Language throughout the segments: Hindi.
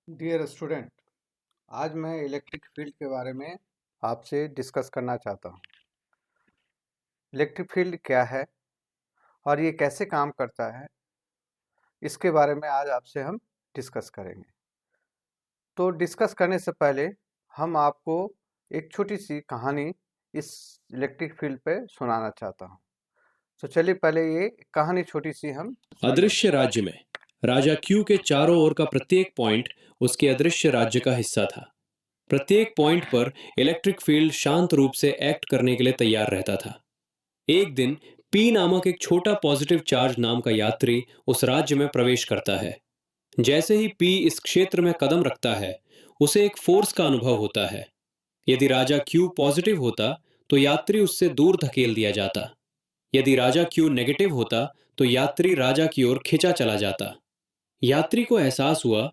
डियर स्टूडेंट, आज मैं इलेक्ट्रिक फील्ड के बारे में आपसे डिस्कस करना चाहता हूँ। इलेक्ट्रिक फील्ड क्या है और ये कैसे काम करता है, इसके बारे में आज आपसे हम डिस्कस करेंगे। तो डिस्कस करने से पहले हम आपको एक छोटी सी कहानी इस इलेक्ट्रिक फील्ड पे सुनाना चाहता हूँ। तो चलिए पहले ये कहानी छोटी सी हम अदृश्य राज्य में राजा क्यू के चारों ओर का प्रत्येक पॉइंट उसके अदृश्य राज्य का हिस्सा था। प्रत्येक पॉइंट पर इलेक्ट्रिक फील्ड शांत रूप से एक्ट करने के लिए तैयार रहता था। एक दिन पी नामक एक छोटा पॉजिटिव चार्ज नाम का यात्री उस राज्य में प्रवेश करता है। जैसे ही पी इस क्षेत्र में कदम रखता है, उसे एक फोर्स का अनुभव होता है। यदि राजा क्यू पॉजिटिव होता तो यात्री उससे दूर धकेल दिया जाता। यदि राजा क्यू नेगेटिव होता तो यात्री राजा की ओर खिंचा चला जाता। यात्री को एहसास हुआ,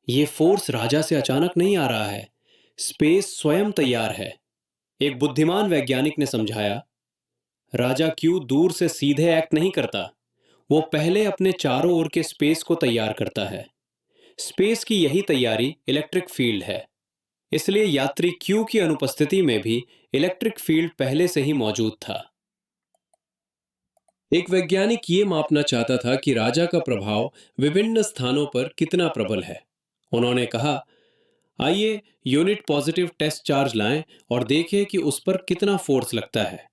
यह फोर्स राजा से अचानक नहीं आ रहा है, स्पेस स्वयं तैयार है। एक बुद्धिमान वैज्ञानिक ने समझाया, राजा क्यू दूर से सीधे एक्ट नहीं करता, वो पहले अपने चारों ओर के स्पेस को तैयार करता है। स्पेस की यही तैयारी इलेक्ट्रिक फील्ड है। इसलिए यात्री क्यू की अनुपस्थिति में भी इलेक्ट्रिक फील्ड पहले से ही मौजूद था। एक वैज्ञानिक ये मापना चाहता था कि राजा का प्रभाव विभिन्न स्थानों पर कितना प्रबल है। उन्होंने कहा, आइए यूनिट पॉजिटिव टेस्ट चार्ज लाएं और देखें कि उस पर कितना फोर्स लगता है।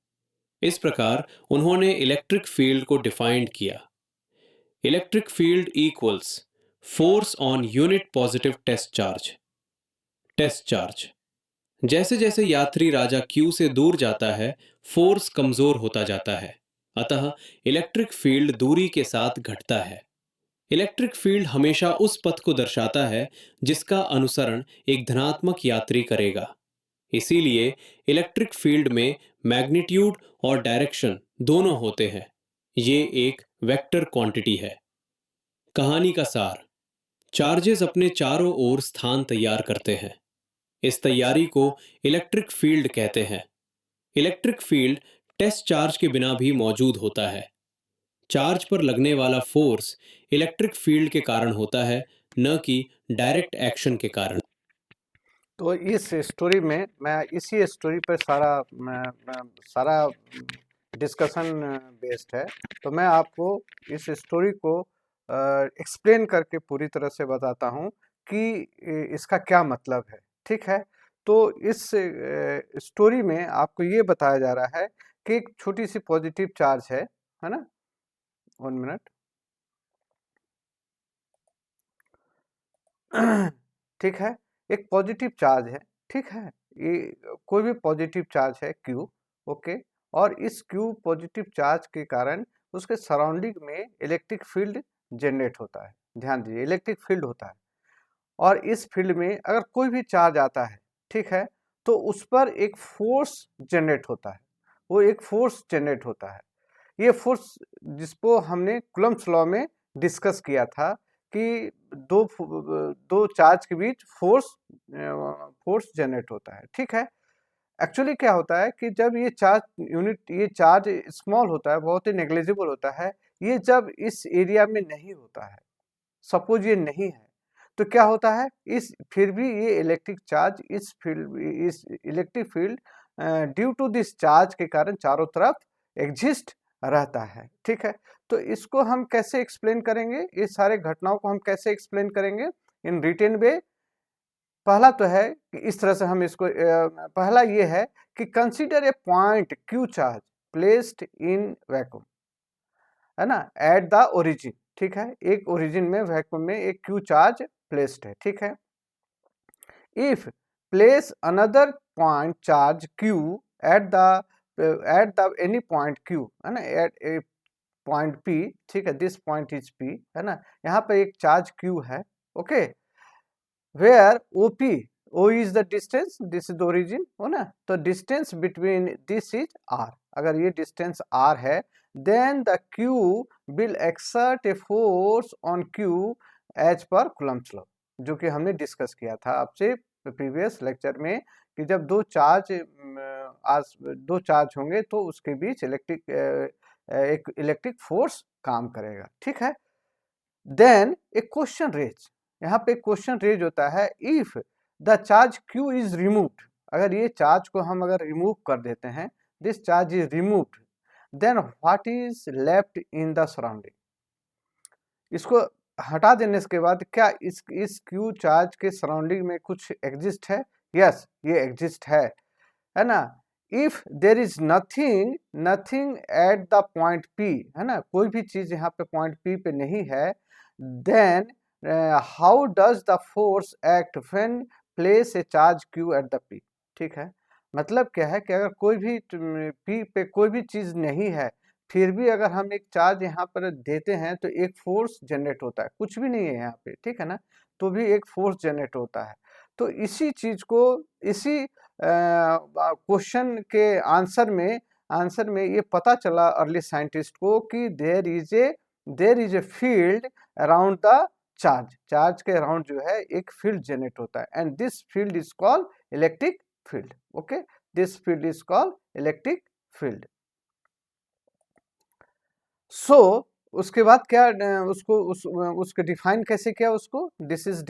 इस प्रकार उन्होंने इलेक्ट्रिक फील्ड को डिफाइंड किया। Electric field equals force on unit positive test charge. Test charge जैसे जैसे यात्री राजा क्यू से दूर जाता है, फोर्स कमजोर होता जाता है। अतः इलेक्ट्रिक फील्ड दूरी के साथ घटता है। इलेक्ट्रिक फील्ड हमेशा उस पथ को दर्शाता है जिसका अनुसरण एक धनात्मक यात्री करेगा। इसीलिए इलेक्ट्रिक फील्ड में मैग्नीट्यूड और डायरेक्शन दोनों होते हैं। ये एक वेक्टर क्वांटिटी है। कहानी का सार, चार्जेस अपने चारों ओर स्थान तैयार करते हैं। इस तैयारी को इलेक्ट्रिक फील्ड कहते हैं। इलेक्ट्रिक फील्ड टेस्ट चार्ज के बिना भी मौजूद होता है। चार्ज पर लगने वाला फोर्स इलेक्ट्रिक फील्ड के कारण होता है, न कि डायरेक्ट एक्शन के कारण। तो इस स्टोरी में मैं इसी स्टोरी पर सारा डिस्कशन बेस्ड है। तो मैं आपको इस स्टोरी को एक्सप्लेन करके पूरी तरह से बताता हूँ कि इसका क्या मतलब है। ठीक है, तो इस स्टोरी में आपको ये बताया जा रहा है कि एक छोटी सी पॉजिटिव चार्ज है ना। 1 मिनट। ठीक है, एक पॉजिटिव चार्ज है। ठीक है, ये कोई भी पॉजिटिव चार्ज है क्यू। ओके, और इस क्यू पॉजिटिव चार्ज के कारण उसके सराउंडिंग में इलेक्ट्रिक फील्ड जनरेट होता है। ध्यान दीजिए, इलेक्ट्रिक फील्ड होता है। और इस फील्ड में अगर कोई भी चार्ज आता है, ठीक है, तो उस पर एक फोर्स जनरेट होता है। वो एक फोर्स जनरेट होता है। ये फोर्स जिसको हमने कूलम्ब्स लॉ में डिस्कस किया था कि दो चार्ज के बीच फोर्स जनरेट होता है। ठीक है, एक्चुअली क्या होता है कि जब ये चार्ज स्मॉल होता है, बहुत ही नेग्लिजिबल होता है, ये जब इस एरिया में नहीं होता है, सपोज ये नहीं है, तो क्या होता है, इस फिर भी ये इलेक्ट्रिक चार्ज इस electric field due to this charge के कारण चारों तरफ एग्जिस्ट रहता है। ठीक है, तो इसको हम कैसे एक्सप्लेन करेंगे, ये सारे घटनाओं को हम कैसे एक्सप्लेन करेंगे इन रिटेन वे। पहला तो है कि इस तरह से हम इसको पहला ये है कि consider a point Q charge placed in vacuum, है ना, एट द ओरिजिन। ठीक है, एक ओरिजिन में वैक्यूम में एक क्यू चार्ज प्लेस्ड है। ठीक है, if place another point charge Q at the any point Q, है ना, एट ए पॉइंट पी। ठीक है, दिस पॉइंट इज पी, है ना, यहाँ पे एक चार्ज क्यू है। Okay, where O P, O is the distance, this is the origin, हो ना, तो distance between this is R. अगर ये डिस्टेंस आर है, then the Q will exert a force on Q as per Coulomb's law, जो कि हमने डिस्कस किया था आपसे प्रीवियस लेक्चर में कि जब दो चार्ज होंगे तो उसके बीच एक इलेक्ट्रिक फोर्स काम करेगा। ठीक है, देन ए क्वेश्चन रेज, यहाँ पे क्वेश्चन रेज होता है, if the charge Q is removed, अगर ये चार्ज को हम अगर रिमूव कर देते हैं, this charge is removed, then what is left in the surrounding, इसको हटा देने के बाद क्या इस Q चार्ज के सराउंडिंग में कुछ एग्जिस्ट है? यस, ये एग्जिस्ट है ना। If there is nothing nothing at the point P, है ना, कोई भी चीज यहाँ पे पॉइंट P पे नहीं है, then how does the force act when place a charge Q at the P, ठीक है। मतलब क्या है कि अगर कोई भी P पे कोई भी चीज नहीं है, फिर भी अगर हम एक चार्ज यहाँ पर देते हैं तो एक फोर्स जनरेट होता है, कुछ भी नहीं है यहाँ पे, ठीक है ना, तो भी एक फोर्स जनरेट होता है। तो इसी चीज को, इसी क्वेश्चन के आंसर में ये पता चला अर्ली साइंटिस्ट को कि there is a field around the charge के अराउंड जो है एक फील्ड जनरेट होता है, and this field is called electric field. Okay, this field is called electric field. So उसके बाद क्या उसको डिफाइन कैसे किया, उसको दिस इज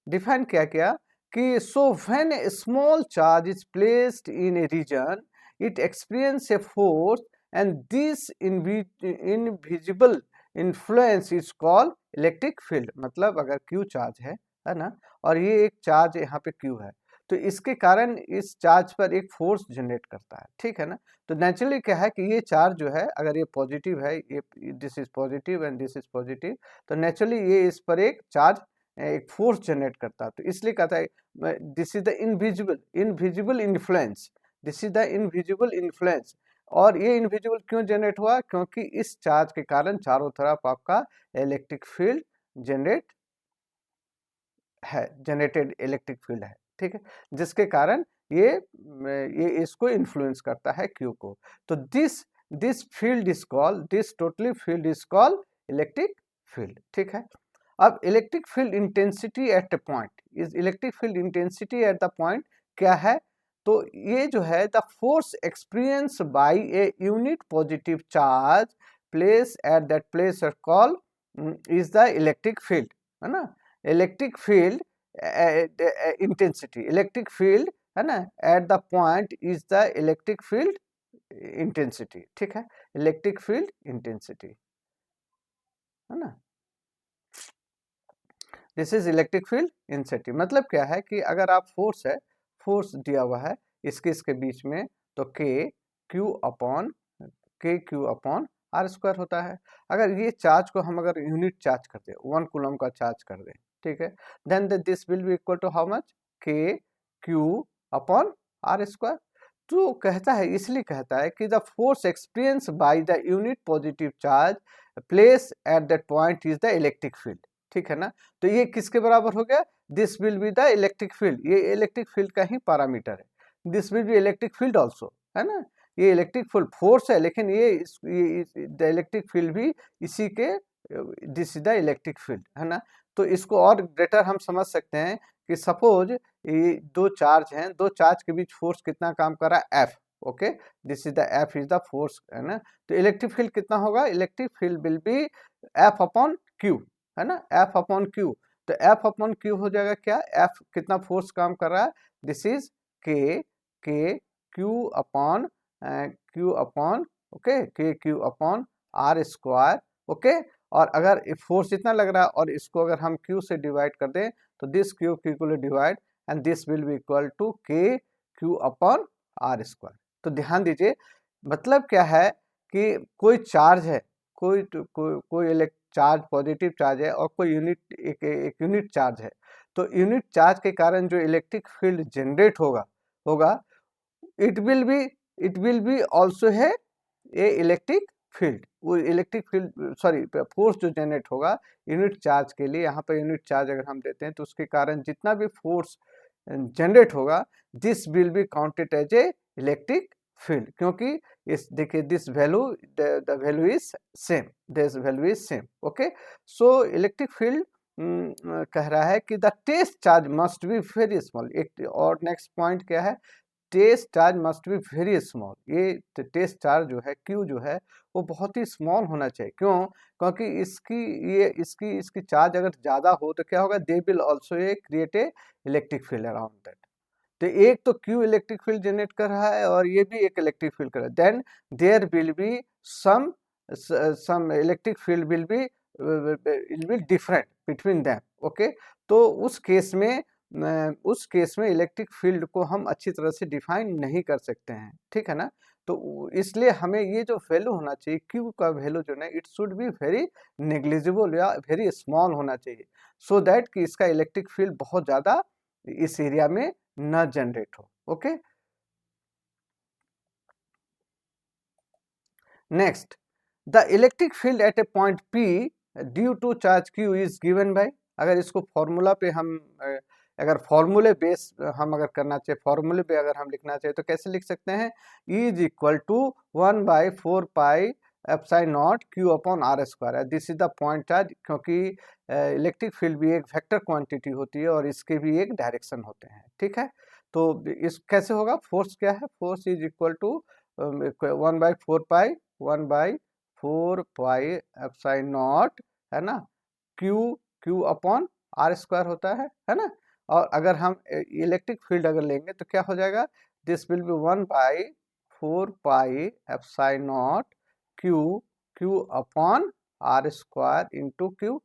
डिफाइन क्या किया कि so when a small charge is placed in a region it experience a force and this invisible influence is called electric field. मतलब अगर Q चार्ज है ना, और ये एक चार्ज यहाँ पे Q है, तो इसके कारण इस चार्ज पर एक फोर्स जनरेट करता है, ठीक है ना। तो नेचुरली क्या है कि ये चार्ज जो है, अगर ये पॉजिटिव है, ये this is positive and this is positive, तो नेचुरली ये इस पर एक चार्ज एक फोर्स जनरेट करता है। तो इसलिए कहता है this is the invisible influence, this is the invisible influence. और ये इनविजिबल क्यों जनरेट हुआ? क्योंकि इस चार्ज के कारण चारों तरफ आपका electric field generated electric field है, ठीक है, जिसके कारण ये इसको इन्फ्लुएंस करता है Q को। तो this field is called, this totally field is called electric field, ठीक है। अब electric field intensity at a point, is electric field intensity at the point क्या है? तो ये जो है the force experience by a unit positive charge place at that place are called is the electric field, है ना। Electric field intensity, electric field है ना, at the point is the electric field intensity, ठीक है, इलेक्ट्रिक फील्ड इंटेंसिटी, है ना। This is electric field intensity. मतलब क्या है कि अगर आप फोर्स दिया हुआ है इसके बीच में, तो के क्यू अपॉन आर स्क्वायर होता है। अगर ये चार्ज को हम अगर यूनिट चार्ज कर दें, 1 कूलम का चार्ज कर दें, ठीक है, then this will be equal to how much? K Q upon R square. तो कहता है, इसलिए कहता है कि the force experience by the unit positive charge place at that point is the electric field, ठीक है ना। तो ये किसके बराबर हो गया? This will be the electric field, ये इलेक्ट्रिक फील्ड का ही पैरामीटर है। This will be electric field also, है ना। ये इलेक्ट्रिक फील्ड फोर्स है, लेकिन ये द इलेक्ट्रिक फील्ड भी इसी के, this is the electric field, है ना। तो इसको और बेटर हम समझ सकते हैं कि सपोज ये दो चार्ज हैं, दो चार्ज के बीच फोर्स कितना काम कर रहा है? F, okay, this is the F is the force, है ना। तो इलेक्ट्रिक फील्ड कितना होगा? Electric field will B F upon Q, है ना, F अपॉन Q। तो F अपॉन Q हो जाएगा क्या? F कितना फोर्स काम कर रहा है? This is K Q upon okay, K Q upon R square, okay. और अगर फोर्स इतना लग रहा है और इसको अगर हम Q से डिवाइड कर दें, तो this Q will divide and this will be equal to K Q upon R square. तो ध्यान दीजिए, मतलब क्या है कि कोई चार्ज है, कोई चार्ज पॉजिटिव चार्ज है और कोई एक यूनिट चार्ज है। तो यूनिट चार्ज के कारण जो इलेक्ट्रिक फील्ड जनरेट होगा इट विल बी ऑल्सो है ए इलेक्ट्रिक फील्ड। वो इलेक्ट्रिक फील्ड सॉरी फोर्स जो जनरेट होगा यूनिट चार्ज के लिए, यहाँ पर यूनिट चार्ज अगर हम देते हैं तो उसके कारण जितना भी फोर्स जनरेट होगा this will be counted as a electric field, क्योंकि इस देखिए this value the value is same, this value is same, okay. So electric field कह रहा है कि the test charge must be very small. एक और नेक्स्ट पॉइंट क्या है? Test charge must be very small. ये टेस्ट चार्ज जो है Q जो है वो बहुत ही स्मॉल होना चाहिए। क्यों? क्योंकि इसकी चार्ज अगर ज़्यादा हो तो क्या होगा, they will also a create a electric field around that. तो एक तो Q इलेक्ट्रिक फील्ड जनरेट कर रहा है और ये भी एक इलेक्ट्रिक फील्ड कर रहा है, then there will be some electric field will be different between them. Okay, तो उस केस में इलेक्ट्रिक फील्ड को हम अच्छी तरह से डिफाइन नहीं कर सकते हैं, ठीक है ना। तो इसलिए हमें ये जो वैल्यू होना चाहिए Q का वैल्यू जो है it should be very negligible या वेरी स्मॉल होना चाहिए, सो दैट कि इसका इलेक्ट्रिक फील्ड बहुत ज़्यादा इस एरिया में न जनरेट हो। Okay, next, the electric field at a point P due to charge Q is given by. अगर इसको फॉर्मूला पे हम अगर फॉर्मूले बेस हम अगर करना चाहिए, फॉर्मूले पे अगर हम लिखना चाहिए तो कैसे लिख सकते हैं, is equal to 1/4 pi epsilon naught Q upon R square. This is the point charge, क्योंकि इलेक्ट्रिक फील्ड भी एक वेक्टर क्वांटिटी होती है और इसके भी एक डायरेक्शन होते हैं, ठीक है। तो इस कैसे होगा, फोर्स क्या है, force is equal to 1/4 pi epsilon naught, है ना, Q अपॉन R स्क्वायर होता है ना। और अगर हम इलेक्ट्रिक फील्ड अगर लेंगे तो क्या हो जाएगा, this will be 1/4 pi epsilon nought Q upon R square into Q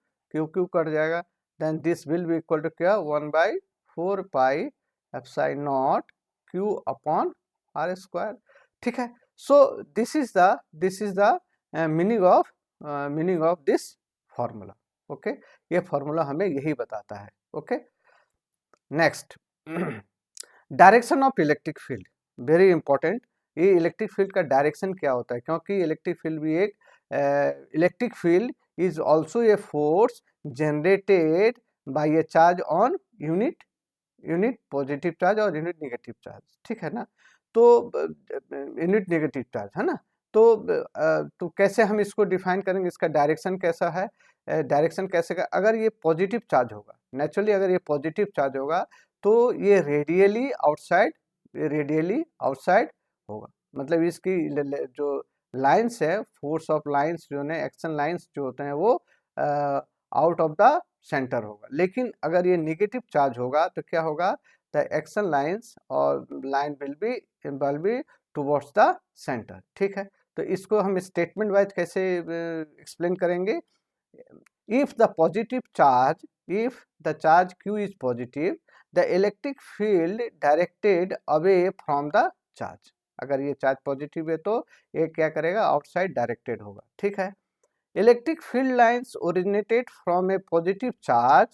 cut जाएगा, then this will be equal to क्या, 1/4 pi epsilon nought Q upon R square, ठीक है। So this is the meaning of this formula. Okay, ये फॉर्मूला हमें यही बताता है। Okay, next, direction of electric field, very important. ये इलेक्ट्रिक फील्ड का डायरेक्शन क्या होता है, क्योंकि इलेक्ट्रिक फील्ड भी एक electric field is also a force generated by A charge on unit positive charge और यूनिट नेगेटिव चार्ज, ठीक है ना। तो यूनिट नेगेटिव चार्ज है ना। तो कैसे हम इसको डिफाइन करेंगे, इसका डायरेक्शन कैसा है, डायरेक्शन कैसे का, अगर ये पॉजिटिव चार्ज होगा, नेचुरली अगर ये पॉजिटिव चार्ज होगा तो ये रेडियली आउटसाइड होगा। मतलब इसकी जो लाइंस है, फोर्स ऑफ लाइंस जो है, एक्शन लाइंस जो होते हैं वो आउट ऑफ द सेंटर होगा। लेकिन अगर ये नेगेटिव चार्ज होगा तो क्या होगा, द एक्शन लाइंस और line will be towards the centre, ठीक है। तो इसको हम स्टेटमेंट वाइज कैसे एक्सप्लेन करेंगे, if the charge Q is positive, the electric field directed away from the charge। अगर ये चार्ज पॉजिटिव है तो ये क्या करेगा, आउटसाइड डायरेक्टेड होगा, ठीक है। Electric field lines originated from a positive charge,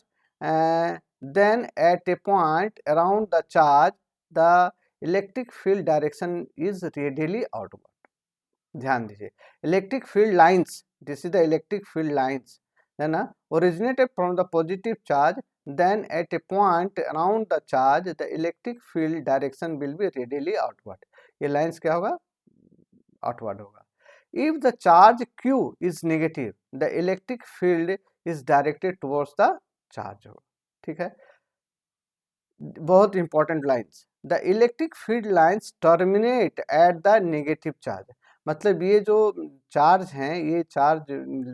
then at a point around the charge the electric field direction is radially outward. ध्यान दीजिए, electric field lines, this is the electric field lines, है ना, originated from the positive charge, then at a point around the charge the electric field direction will be radially outward। ये लाइंस क्या होगा, आउटवर्ड होगा। if the charge Q is negative the electric field is directed towards the charge होगा, ठीक है। बहुत important lines, the electric field lines terminate at the negative charge. मतलब ये जो चार्ज हैं, ये चार्ज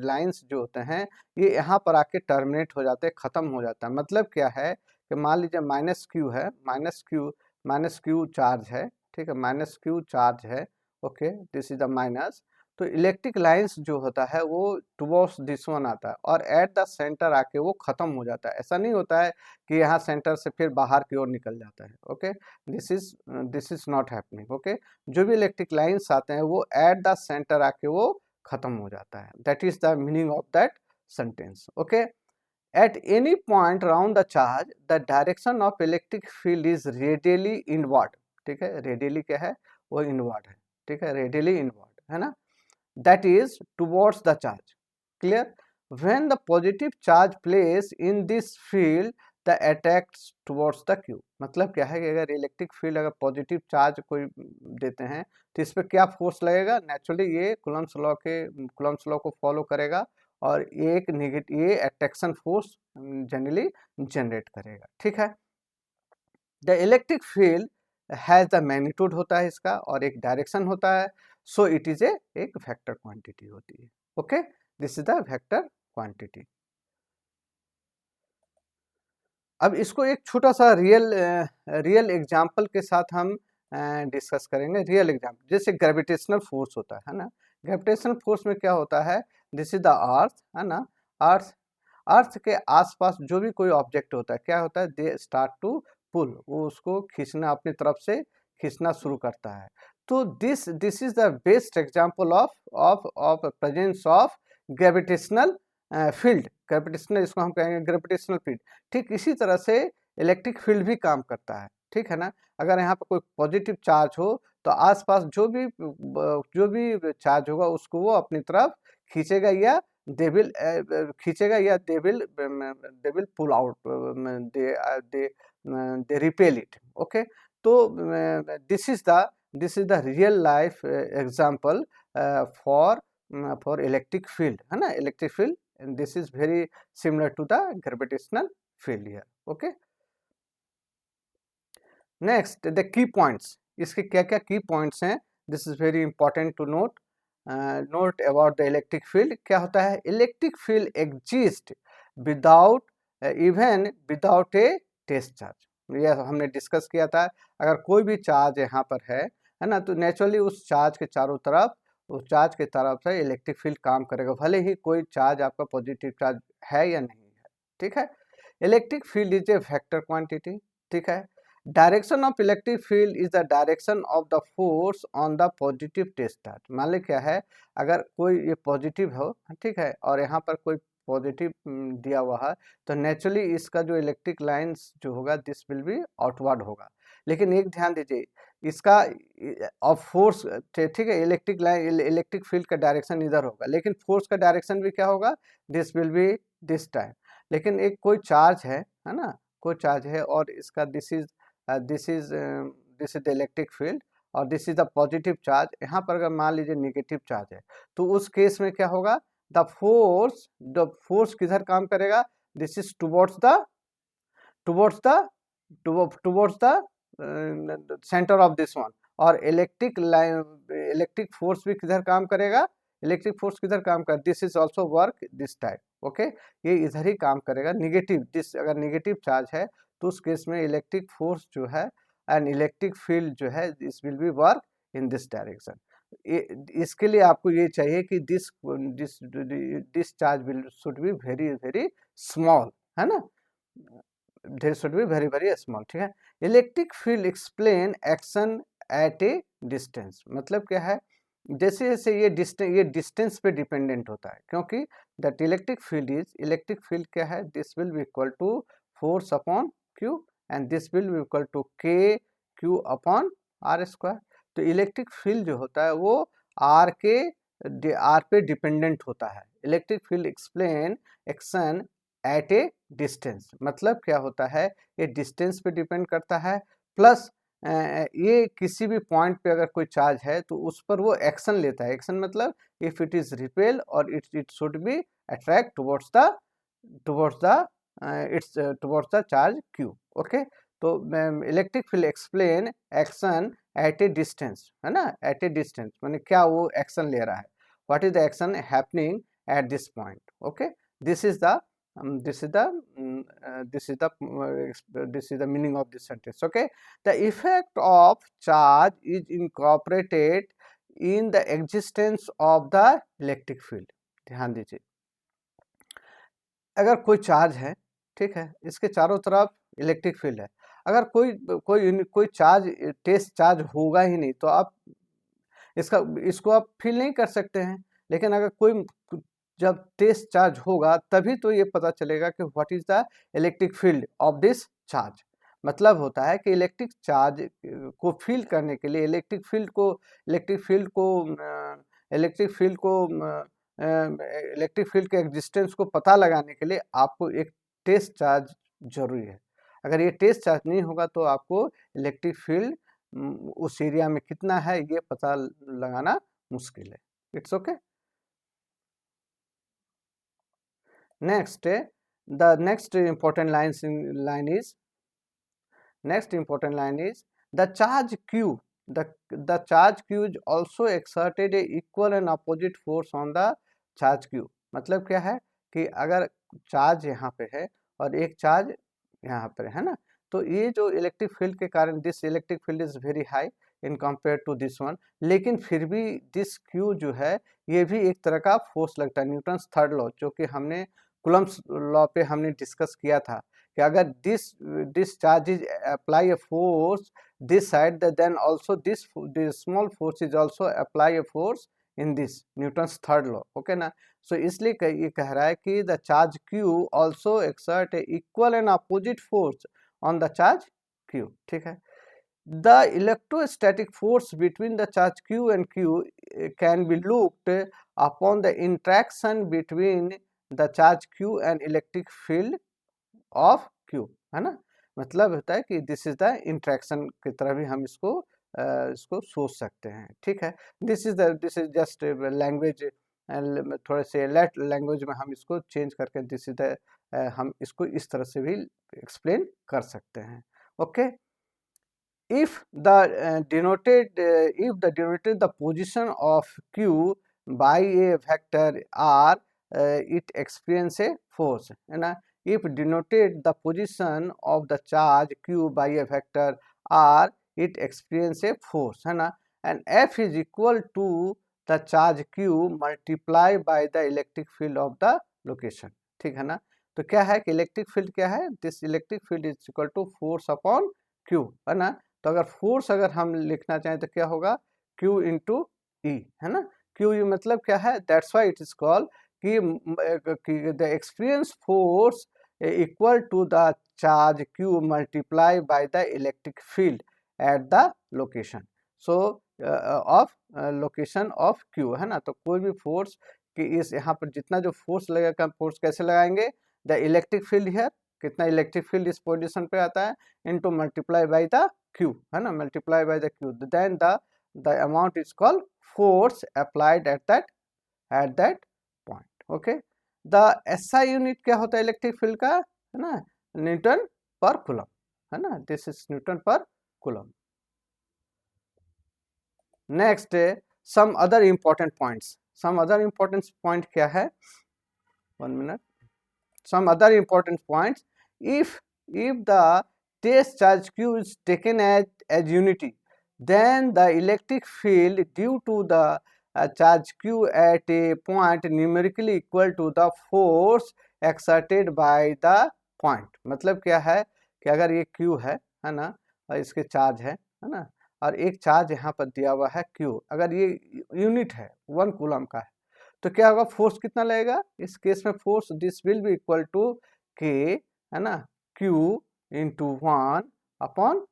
लाइंस जो होते हैं ये यहाँ पर आके टर्मिनेट हो जाते हैं, ख़त्म हो जाता है। मतलब क्या है कि मान लीजिए -Q है, -Q चार्ज है, ठीक है, -Q चार्ज है, okay, this is the minus. तो इलेक्ट्रिक लाइंस जो होता है वो टुवर्ड्स दिस वन आता है और एट द सेंटर आके वो ख़त्म हो जाता है। ऐसा नहीं होता है कि यहाँ सेंटर से फिर बाहर की ओर निकल जाता है। Okay, this is not happening. Okay, जो भी इलेक्ट्रिक लाइंस आते हैं वो एट द सेंटर आके वो खत्म हो जाता है। That is the meaning of that sentence. Okay, at any point around the charge the direction of electric field is radially inward. ठीक है, रेडियली क्या है, वो इनवर्ड है, ठीक है, रेडियली इनवर्ड है ना, that is towards the charge. Clear, when the positive charge plays in this field the attacks towards the Q। मतलब क्या है कि अगर इलेक्ट्रिक फील्ड अगर पॉजिटिव चार्ज कोई देते हैं तो इस पर क्या फोर्स लगेगा, नेचुरली ये कूलम्ब्स लॉ को फॉलो करेगा और एक नेगेटिव ये अट्रैक्शन फोर्स जनरली जनरेट करेगा, ठीक है। The electric field has the magnitude होता है इसका, और एक डायरेक्शन होता है, सो इट इज एक वेक्टर क्वांटिटी होती है। Okay, this is the vector quantity. अब इसको एक छोटा सा रियल एग्जाम्पल के साथ हम डिस्कस करेंगे। रियल एग्जाम्पल जैसे ग्रेविटेशनल फोर्स होता है ना। ग्रेविटेशनल फोर्स में क्या होता है, दिस इज द अर्थ, है ना। अर्थ अर्थ के आसपास जो भी कोई ऑब्जेक्ट होता है, क्या होता है, दे स्टार्ट टू पुल, वो उसको खींचना, अपनी तरफ से खींचना शुरू करता है। तो this is the best example of presence of gravitational field. Gravitational, इसको हम कहेंगे ग्रेविटेशनल फील्ड। ठीक इसी तरह से इलेक्ट्रिक फील्ड भी काम करता है, ठीक है ना। अगर यहाँ पर कोई पॉजिटिव चार्ज हो तो आसपास जो भी चार्ज होगा उसको वो अपनी तरफ खींचेगा, या दे विल खींचेगा, या they will pull out, they repel it. Okay, तो this is the real life example for electric field, है ना, electric field, and this is very similar to the gravitational field here. Okay, next the key points, इसके क्या क्या की पॉइंट्स हैं, this is very important to note about the electric field. क्या होता है, electric field exist without without a test charge. यह हमने डिस्कस किया था, अगर कोई भी चार्ज यहाँ पर है ना, तो नेचुरली उस चार्ज के चारों तरफ, उस चार्ज के तरफ से इलेक्ट्रिक फील्ड काम करेगा, भले ही कोई चार्ज आपका पॉजिटिव चार्ज है या नहीं है, ठीक है। Electric field is a vector quantity, ठीक है। Direction of electric field is the direction of the force on the positive test charge. मान ली क्या है, अगर कोई ये पॉजिटिव हो, ठीक है, और यहाँ पर कोई पॉजिटिव दिया हुआ है, तो नेचुरली इसका जो इलेक्ट्रिक लाइंस जो होगा, दिस विल बी आउटवर्ड होगा। लेकिन एक ध्यान दीजिए, इसका ऑफ फोर्स, ठीक है, इलेक्ट्रिक लाइन, इलेक्ट्रिक फील्ड का डायरेक्शन इधर होगा, लेकिन फोर्स का डायरेक्शन भी क्या होगा, this will B this time. लेकिन एक कोई चार्ज है ना, कोई चार्ज है, और इसका this is the electric field, और this is the positive charge. यहाँ पर अगर मान लीजिए निगेटिव चार्ज है, तो उस केस में क्या होगा, द फोर्स किधर काम करेगा, this is towards the towards the centre of this one. और इलेक्ट्रिक फोर्स भी किधर काम करेगा, इलेक्ट्रिक फोर्स किधर काम कर, this is also work this type. Okay, ये इधर ही काम करेगा। निगेटिव, दिस अगर निगेटिव चार्ज है तो उस केस में इलेक्ट्रिक फोर्स जो है एंड इलेक्ट्रिक फील्ड जो है, this will be work in this direction. इसके लिए आपको ये चाहिए कि this charge will should be very very small, है ना, there should be very very small, ठीक है। Electric field explain action at a distance, मतलब क्या है, जैसे जैसे ये डिस्टेंस पे डिपेंडेंट होता है, क्योंकि दैट इलेक्ट्रिक फील्ड क्या है, this will be equal to force upon Q, and this will be equal to K Q upon R square. तो इलेक्ट्रिक फील्ड जो होता है वो आर पे डिपेंडेंट होता है। Electric field explain action at a distance, मतलब क्या होता है, ये डिस्टेंस पे डिपेंड करता है, प्लस ये किसी भी पॉइंट पे अगर कोई चार्ज है तो उस पर वो एक्शन लेता है। एक्शन मतलब इफ इट इज रिपेल और it should be attract towards the charge Q. Okay, तो electric field explain action at a distance, है ना, एट ए डिस्टेंस माने क्या वो एक्शन ले रहा है, what is the action happening at this point. Okay, this is the this is the this is the meaning of this sentence. Okay, the effect of charge is incorporated in the existence of the electric field। ध्यान दीजिए, अगर कोई चार्ज है, ठीक है, इसके चारों तरफ इलेक्ट्रिक फील्ड है, अगर कोई चार्ज, टेस्ट चार्ज होगा ही नहीं, तो आप इसको आप फील नहीं कर सकते हैं। लेकिन अगर कोई जब टेस्ट चार्ज होगा तभी तो ये पता चलेगा कि what is the electric field of this charge. मतलब होता है कि इलेक्ट्रिक चार्ज को फील करने के लिए, इलेक्ट्रिक फील्ड को इलेक्ट्रिक फील्ड के एग्जिस्टेंस को पता लगाने के लिए आपको एक टेस्ट चार्ज जरूरी है। अगर ये टेस्ट चार्ज नहीं होगा तो आपको इलेक्ट्रिक फील्ड उस एरिया में कितना है ये पता लगाना मुश्किल है। It's okay. Next, the next important line is the charge Q the charge q is also exerted a equal and opposite force on the charge q। मतलब क्या है कि अगर चार्ज यहाँ पे है और एक चार्ज यहाँ पर है ना, तो ये जो इलेक्ट्रिक फील्ड के कारण this electric field is very high in compare to this one, लेकिन फिर भी दिस क्यू जो है ये भी एक तरह का फोर्स लगता है, न्यूटन्स थर्ड लॉ जो कि हमने कूलम्ब्स लॉ पे हमने डिस्कस किया था कि अगर this charge is apply a force this side, then also this small force is also apply a force in this Newton's third law, okay ना। so इसलिए ये कह रहा है कि the charge q also exert a equal and opposite force on the charge q, ठीक है। the electrostatic force between the charge q and q can be looked upon the interaction between the charge q and electric field of Q, है ना। मतलब होता है कि दिस इज द इंट्रैक्शन की तरह भी हम इसको सोच सकते हैं, ठीक है। दिस इज जस्ट लैंग्वेज, थोड़े से लेट लैंग्वेज में हम इसको चेंज करके दिस इज द हम इसको इस तरह से भी एक्सप्लेन कर सकते हैं, okay. if the denoted the position of q by a vector r, it experience a force, है ना। if denoted the position of the charge q by a vector r, it experience a force, है ना। and f is equal to the charge q multiply by the electric field of the location, ठीक है ना। तो क्या है कि इलेक्ट्रिक फील्ड क्या है, this electric field is equal to force upon Q, है ना। तो अगर फोर्स अगर हम लिखना चाहें तो क्या होगा, Q इंटू ई, है ना। Q ई मतलब क्या है, that's why it is called कि the experience force equal to the charge Q multiply by the electric field at the location, so of location of Q, है ना। तो कोई भी फोर्स कि इस यहाँ पर जितना जो फोर्स लगेगा, फोर्स कैसे लगाएंगे, द इलेक्ट्रिक फील्ड है, कितना इलेक्ट्रिक फील्ड इस पोजीशन पे आता है, into multiply by the q, है ना, multiply by the q, then the amount is called force applied at that point, okay. The SI unit क्या होता है इलेक्ट्रिक फील्ड का, है ना, न्यूटन पर कूलम, है ना, this is newton per coulomb. Next some other important point क्या है, 1 minute, some other important points, if the test charge q is taken as unity, then the electric field due to the charge q at a point numerically equal to the force exerted by the point। मतलब क्या है कि अगर ये q है ना, और इसके चार्ज है ना, और एक चार्ज यहाँ पर दिया हुआ है q, अगर ये यूनिट है 1 कूलम का है, तो क्या होगा, फोर्स कितना लगेगा इस केस में, force this will be equal to K, है ना, Q into 1 upon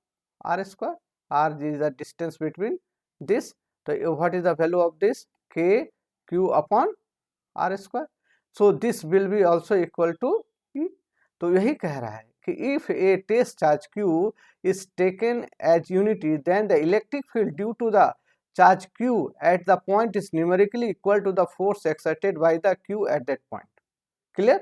R square, R is the distance between this, तो what is the value of this, K Q upon R square, so this will be also equal to E. तो यही कह रहा है कि if a test charge Q is taken as unity, then the electric field due to the charge q at the point is numerically equal to the force exerted by the q at that point, clear।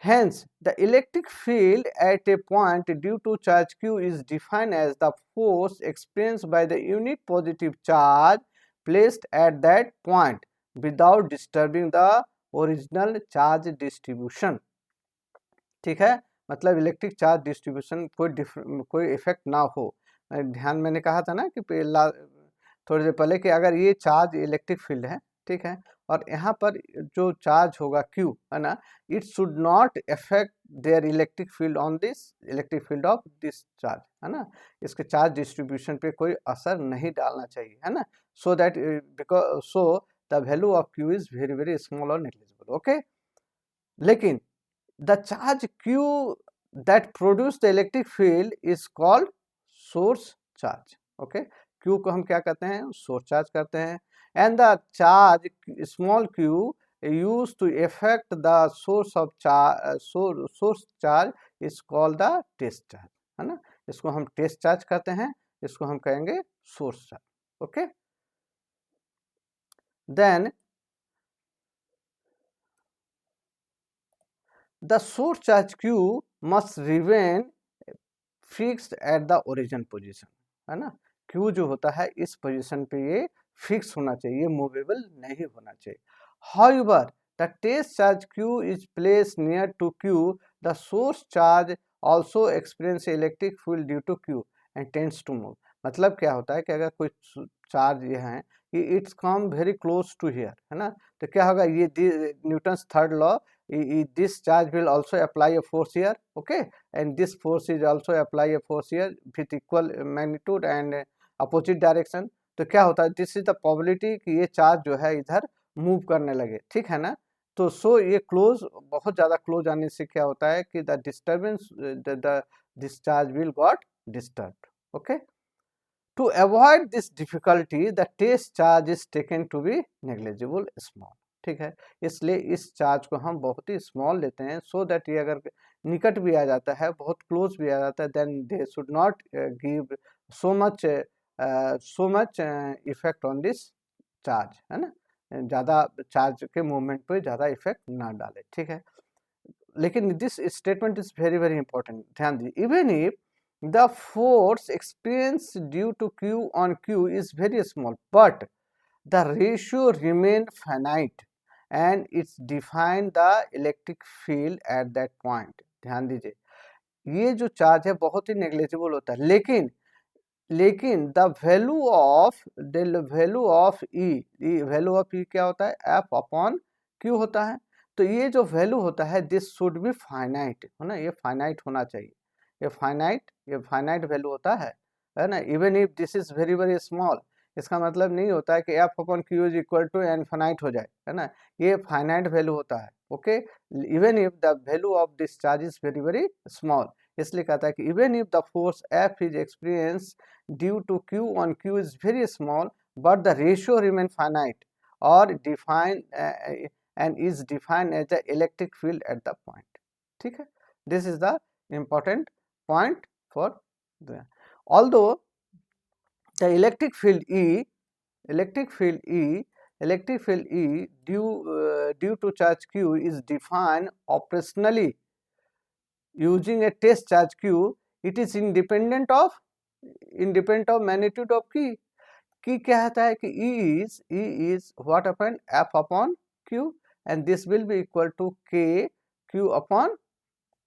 hence the electric field at a point due to charge q is defined as the force experienced by the unit positive charge placed at that point without disturbing the original charge distribution, ठीक है। मतलब इलेक्ट्रिक चार्ज डिस्ट्रीब्यूशन कोई इफेक्ट ना हो, ध्यान मैंने कहा था ना कि थोड़ी देर पहले कि अगर ये चार्ज इलेक्ट्रिक फील्ड है, ठीक है, और यहाँ पर जो चार्ज होगा Q, है ना, it should not affect there electric field on this electric field of this charge, है ना, इसके चार्ज डिस्ट्रीब्यूशन पे कोई असर नहीं डालना चाहिए, है ना, so that because so the value of Q is very very small और नेग्लिजिबल, ओके। लेकिन the charge Q that produce the electric field is called source charge, okay। Q को हम क्या कहते हैं, सोर्स चार्ज करते हैं, and the charge small q used to affect the source of source charge is called the test charge, है ना, इसको हम टेस्ट चार्ज कहते हैं, इसको हम कहेंगे source charge, okay. Then the source charge q must remain fixed at the origin position, है ना। Q जो होता है इस पोजीशन पे ये फिक्स होना चाहिए, मूवेबल नहीं होना चाहिए। However, the test charge Q is placed near to Q, the source charge also experience electric field due to Q and tends to move। मतलब क्या होता है कि अगर कोई चार्ज ये है कि it's come very close to here, है ना, तो क्या होगा, ये Newton's third law, this charge will also apply a force here, okay, and this force is also apply a force here with equal magnitude and opposite direction। तो क्या होता है, दिस इज द प्रोबेबिलिटी कि ये चार्ज जो है इधर मूव करने लगे, ठीक है ना। तो सो ये क्लोज, बहुत ज़्यादा क्लोज आने से क्या होता है कि the disturbance, this charge will got disturbed, okay. To avoid this difficulty the test charge is taken to be negligible small, ठीक है। इसलिए इस चार्ज को हम बहुत ही स्मॉल लेते हैं, सो दैट ये अगर निकट भी आ जाता है, बहुत क्लोज भी आ जाता है, then they should not give so much effect on this charge, है ना, ज़्यादा चार्ज के मूवमेंट पे ज़्यादा इफेक्ट ना डाले, ठीक है। लेकिन this statement is very very important, ध्यान दीजिए। Even if the force experience due to Q on Q is very small, but the ratio remain finite and it's define the electric field at that point। ध्यान दीजिए, ये जो चार्ज है बहुत ही नेग्लिजिबल होता है, लेकिन द वैल्यू ऑफ ई क्या होता है, एफ अपॉन क्यू होता है। तो ये जो वैल्यू होता है दिस शुड बी फाइनाइट, है ना, ये फाइनाइट होना चाहिए, ये फाइनाइट वैल्यू होता है ना। Even if this is very very small, इसका मतलब नहीं होता है कि F upon Q is equal to infinite हो जाए, है ना, ये फाइनाइट वैल्यू होता है, okay. Even if the value of this charge is very very small, इसलिए कहता है कि even if the force F is experience due to Q on Q is very small, but the ratio remain finite or define and is defined as the electric field at the point, ठीक है। This is the important point for the, although the electric field E due to charge Q is defined operationally using a test charge Q, it is independent of magnitude of की क्या होता है कि E is what upon F upon Q and this will be equal to K Q upon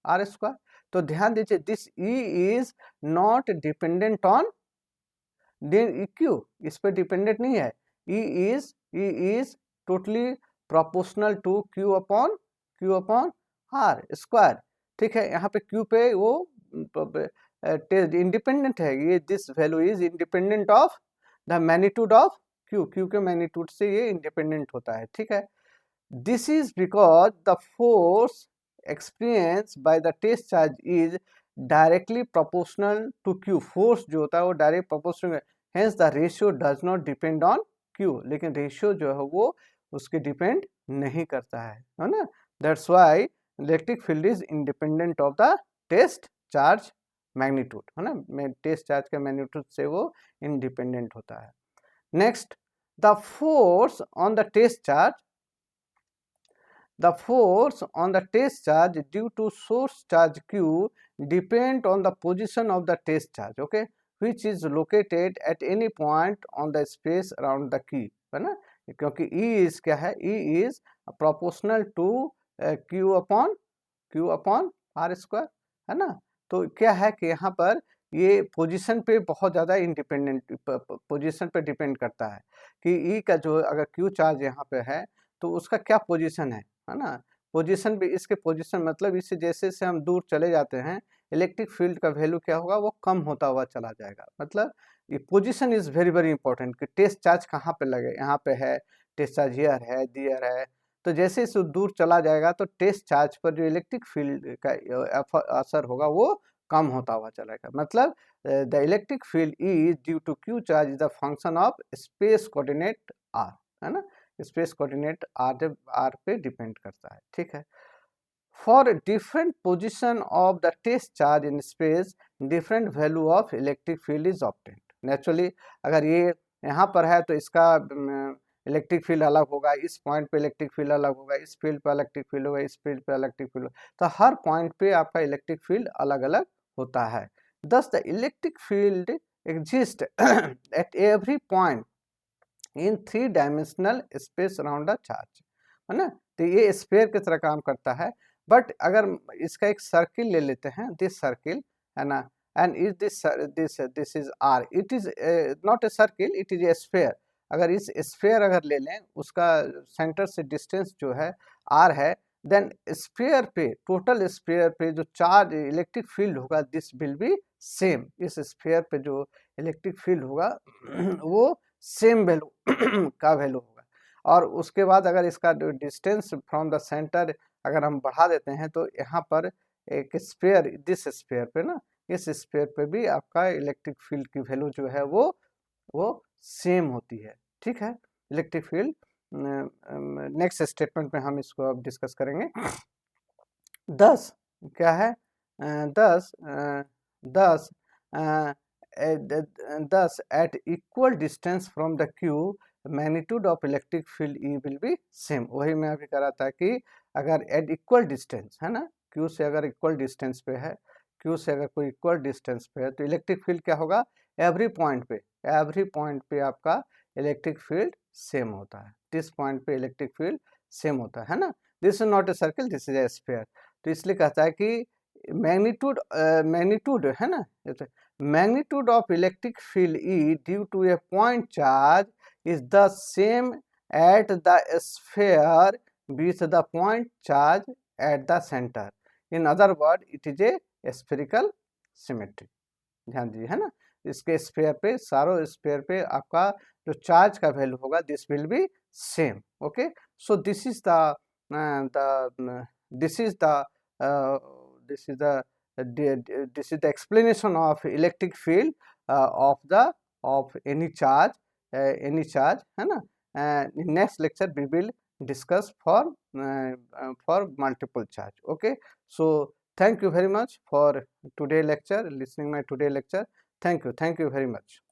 R square। तो ध्यान दीजिए, this E is not dependent on Q, इस पर डिपेंडेंट नहीं है। E is totally proportional to Q upon R square, ठीक है। यहाँ पे Q पे वो इंडिपेंडेंट है, ये this value is independent of the magnitude of Q के मैग्नीट्यूड से ये इंडिपेंडेंट होता है, ठीक है। This is because the force experience by the test charge is directly proportional to Q, force जो होता है वो direct proportional, hence the ratio does not depend on Q, लेकिन रेशियो जो है वो उसके डिपेंड नहीं करता है ना। That's why electric field is independent of the test charge magnitude, है ना, टेस्ट चार्ज के मैग्नीट्यूड से वो इंडिपेंडेंट होता है। Next, the force on the test charge due to source charge Q depend on the position of the test charge, okay, which is located at any point on the space around the key, है ना, क्योंकि E is क्या है, E is proportional to Q upon R square, है ना। तो क्या है कि यहाँ पर ये पोजीशन पे बहुत ज़्यादा इंडिपेंडेंट पोजीशन पे डिपेंड करता है कि E का जो अगर Q चार्ज यहाँ पे है तो उसका क्या पोजीशन है ना। पोजीशन भी, इसके पोजीशन मतलब इससे जैसे से हम दूर चले जाते हैं इलेक्ट्रिक फील्ड का वैल्यू क्या होगा, वो कम होता हुआ चला जाएगा। मतलब ये position is very very important कि टेस्ट चार्ज कहाँ पे लगे, यहाँ पे है टेस्ट चार्ज, हियर है, दियर है, तो जैसे इसे दूर चला जाएगा तो टेस्ट चार्ज पर जो इलेक्ट्रिक फील्ड का असर होगा वो कम होता हुआ चलेगा। मतलब the electric field is due to Q charge is the function of space coordinate R, है ना, स्पेस कोऑर्डिनेट R पे डिपेंड करता है, ठीक है। For different position of the test charge in space different value of electric field is obtained. Naturally अगर ये यहाँ पर है तो इसका इलेक्ट्रिक फील्ड अलग होगा, इस पॉइंट पे इलेक्ट्रिक फील्ड अलग होगा, इस फील्ड पे इलेक्ट्रिक फील्ड होगा, इस फील्ड पे इलेक्ट्रिक फील्ड होगा, तो हर पॉइंट पे आपका इलेक्ट्रिक फील्ड अलग अलग होता है। thus the electric field exists at every point in 3 dimensional space around the charge, है ना। तो ये स्फीयर की तरह काम करता है, बट अगर इसका एक सर्किल ले लेते हैं, दिस सर्किल, है ना, and is this is R, it is not a circle, it is a sphere. अगर इस स्फीयर अगर ले लें, उसका सेंटर से डिस्टेंस जो है आर है, देन स्फीयर पे, टोटल स्फीयर पे जो चार्ज इलेक्ट्रिक फील्ड होगा, दिस विल बी सेम। इस स्फीयर पे जो इलेक्ट्रिक फील्ड होगा वो सेम वैल्यू का वैल्यू होगा। और उसके बाद अगर इसका डिस्टेंस फ्रॉम द सेंटर अगर हम बढ़ा देते हैं, तो यहाँ पर एक स्फीयर, दिस स्फीयर पे ना, इस स्फीयर पे भी आपका इलेक्ट्रिक फील्ड की वैल्यू जो है वो सेम होती है, ठीक है। इलेक्ट्रिक फील्ड नेक्स्ट स्टेटमेंट में हम इसको अब डिस्कस करेंगे। 10 क्या है, 10 10 thus at equal distance from the q magnitude of electric field E will be same। वही मैं अभी कह रहा था कि अगर at equal distance है ना, q से अगर equal distance पे है, q से अगर कोई equal distance पे है, तो इलेक्ट्रिक फील्ड क्या होगा, एवरी पॉइंट पे आपका इलेक्ट्रिक फील्ड सेम होता है। दिस पॉइंट पे इलेक्ट्रिक फील्ड सेम होता है ना। This is not a circle, this is a sphere. तो इसलिए कहता है कि मैग्नीट्यूड है ना, magnitude of electric field E due to a point charge is the same at the sphere with the point charge at the center। In other word, it is a spherical symmetry। ध्यान दीजिए, है ना। इसके स्फीयर पे, सारों स्फीयर पे आपका जो चार्ज का वैल्यू होगा, this will B same. Okay, so this is the this is the explanation of electric field of any charge, है ना। In next lecture we will discuss for multiple charge। okay, so thank you very much for today lecture, listening my today lecture। thank you very much।